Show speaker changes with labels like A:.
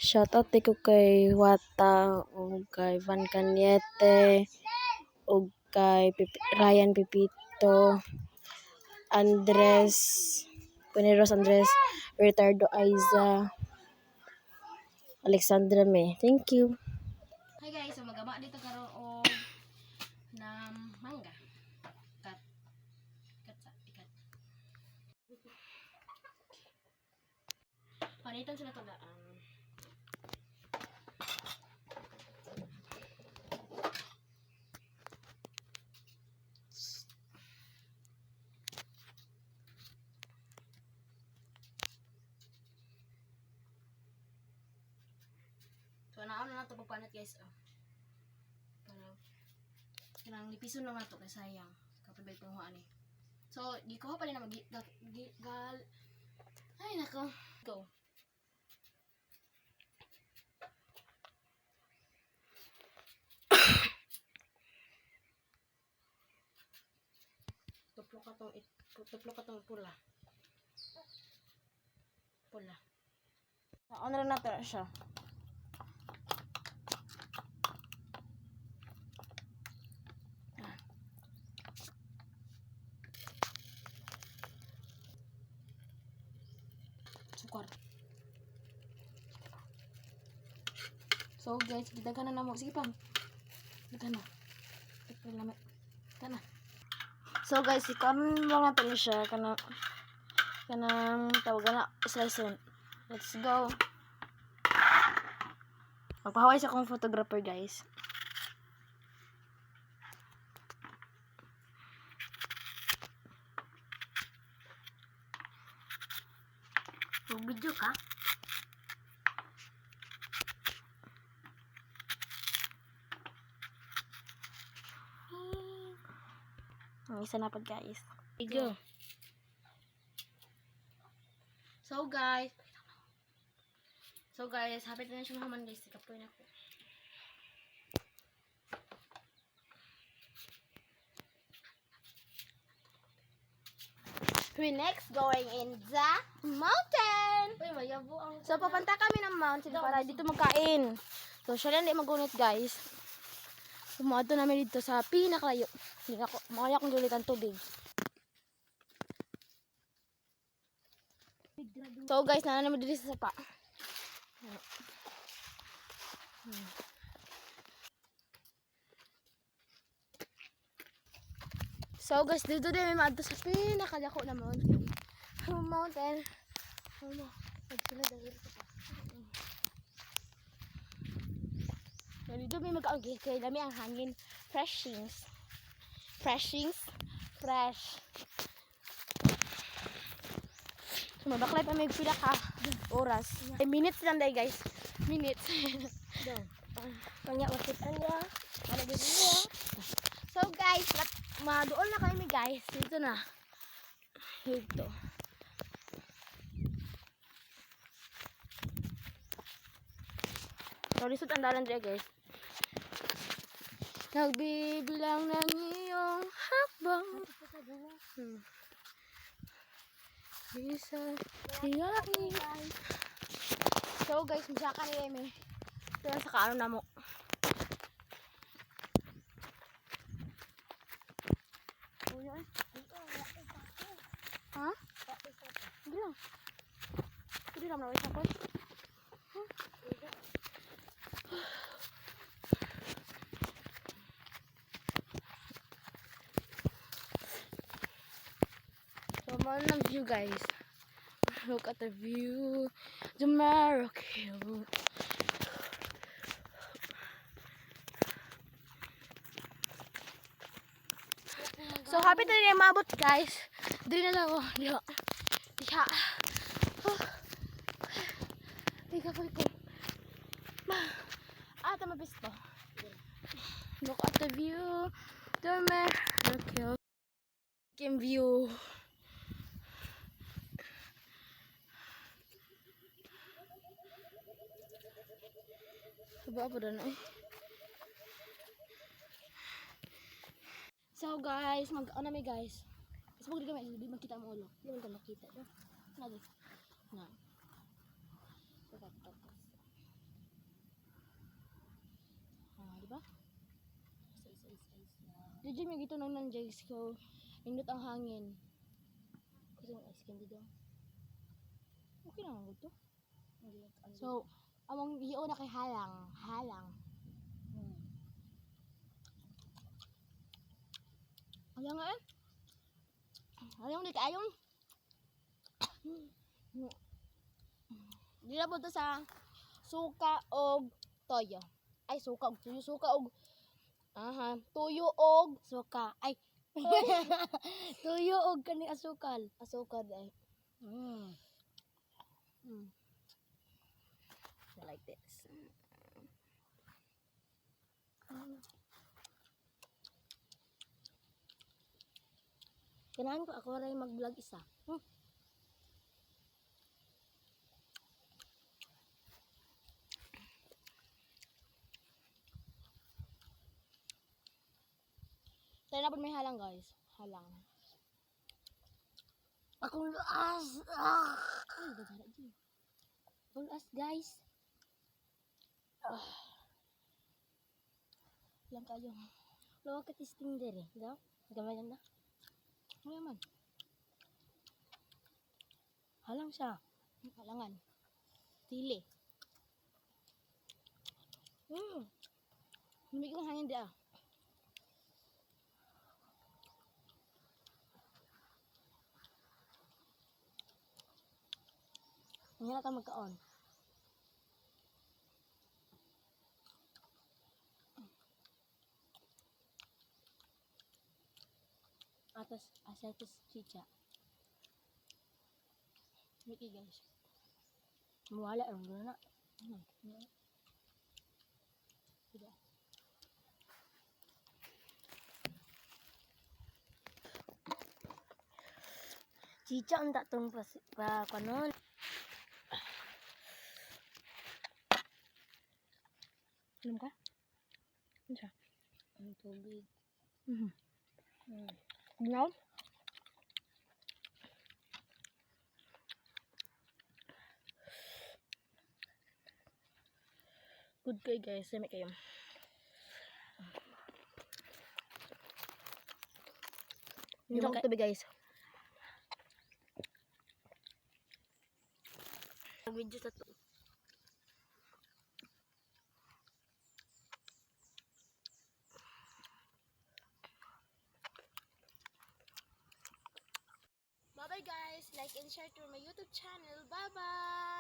A: Shoutout ko kay Wata ug kay Van Cañete ug kay Ryan Pipito, Andres, Pineros Andres, Ricardo Aiza, Alexandra May. Thank you.
B: Hi guys, so magaba dito karon og na mangga. Kat. Ikat. Panitan sila to daan. So naon na to pagpanat guys. Para kanang lipiso na to kay sayang kapag bay panguhaan ni. So di ko pa rin na gal. Ay nako. Go. Tuplo ka tong pula.
A: Naon ra nato siya.
B: Sukar. So guys, kita ka na namo. Sige pang. Kita na. Kana.
A: So guys, ikaron lang nato ni siya kanang tawagan na slice. Let's go. Magpahaway sa akong photographer guys.
B: Mag-video ka?
A: Ang isa na pag guys.
B: Go. So guys, hapit na siya mahaman guys. Ikapoy na ko.
A: We next going in the mountain.
B: Uy, mayabo ang...
A: So papunta kami ng mountain para dito magkain. So siya lang di magunit guys. Pumunta namin dito sa pinakalayo. Hindi ako, makaya akong gulitan tubig. So guys, nana naman dito sa sapa. So guys, dito din may maadto sa pinakalako na mountain. Mountain. Pagsunod ang dito pa. So dito may mag-agil kay dami ang hangin. Fresh. So mabaklay pa may pila ka oras. Minutes lang dahil guys. Minutes.
B: Kanya makitaan niya. Ano ba niya?
A: So guys, madoon na kami guys. Dito na. Dito. So lisod ang dalan dyan guys. Nagbibilang ng iyong hakbang. Bisa siyain. So guys, masaka ni Emi. Ito lang sa kaano na mo. Ha? Hindi lang. Hindi lang nawis ako. So, mahal ng view guys. Look at the view. The Marroquin. So, happy na rin mabot guys. Dili na lang ako. Diha. Tiga ko ito. Tamabis to. Look at the view. The Marroquin view. Saba pa doon eh. So guys, ano may guys. Sabog dito may makita mo ulo. Hindi man makita. Na. So tapos. Diba?
B: Isa.
A: Did may gito nang nandiyays ko. Indot ang hangin. Kasi yung ice candy daw. Okay lang ang to. So, among iyo na kay halang. Halang. Ayaw nga eh. Ayaw di kaayon. Di na po to sa suka og toyo. Ay, suka og tuyo. Suka og tuyo og suka. Ay, tuyo og kani asukal. Asukal ay. I like this. Kailangan ko ako rin mag-vlog isa. Tayo na po may halang guys. Halang. Akong luas. Ay, bagara dyan. Akong luas guys. Lang kayo. Lawa ka testing din eh. Daw? Gamay lang na. Ano man? Halang siya. Halangan. Tili. Lumig kong hangin di ah. Mahirap ka magkaon. Atas asatas chicha. Miki guys. Mawala ang na. Diba? Chicha ang datong pa kanon. Alam ka? Ano siya?
B: Ang tubig.
A: Ginaw? Good kayo guys. Sami kayo. Hindi ako tabi guys. Video sa to. Bye bye guys. Like and share to my YouTube channel. Bye bye.